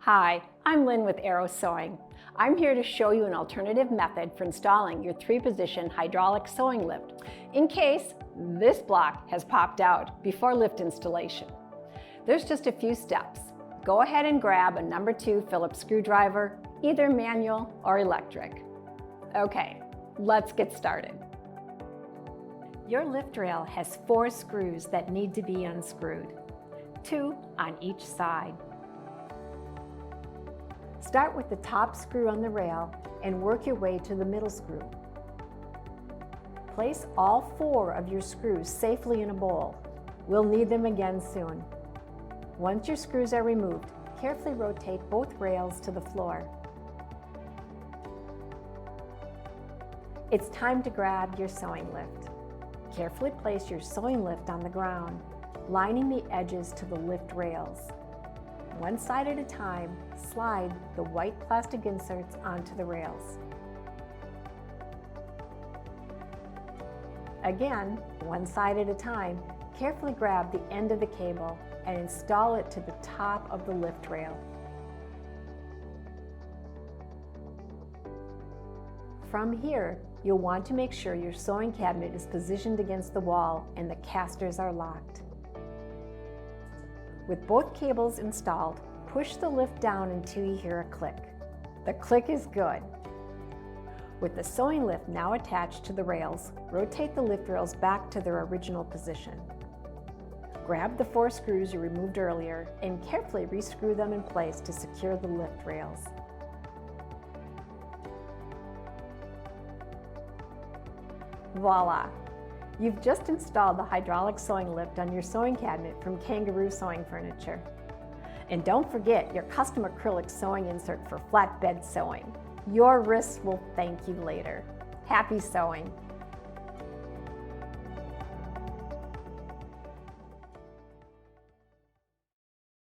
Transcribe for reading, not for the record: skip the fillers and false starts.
Hi, I'm Lynn with Arrow Sewing. I'm here to show you an alternative method for installing your 3-position hydraulic sewing lift in case this block has popped out before lift installation. There's just a few steps. Go ahead and grab a number 2 Phillips screwdriver, either manual or electric. Okay, let's get started. Your lift rail has 4 screws that need to be unscrewed, 2 on each side. Start with the top screw on the rail and work your way to the middle screw. Place all 4 of your screws safely in a bowl. We'll need them again soon. Once your screws are removed, carefully rotate both rails to the floor. It's time to grab your sewing lift. Carefully place your sewing lift on the ground, lining the edges to the lift rails. One side at a time, slide the white plastic inserts onto the rails. Again, one side at a time, carefully grab the end of the cable and install it to the top of the lift rail. From here, you'll want to make sure your sewing cabinet is positioned against the wall and the casters are locked. With both cables installed, push the lift down until you hear a click. The click is good. With the sewing lift now attached to the rails, rotate the lift rails back to their original position. Grab the 4 screws you removed earlier and carefully rescrew them in place to secure the lift rails. Voila! You've just installed the hydraulic sewing lift on your sewing cabinet from Kangaroo Sewing Furniture. And don't forget your custom acrylic sewing insert for flatbed sewing. Your wrists will thank you later. Happy sewing!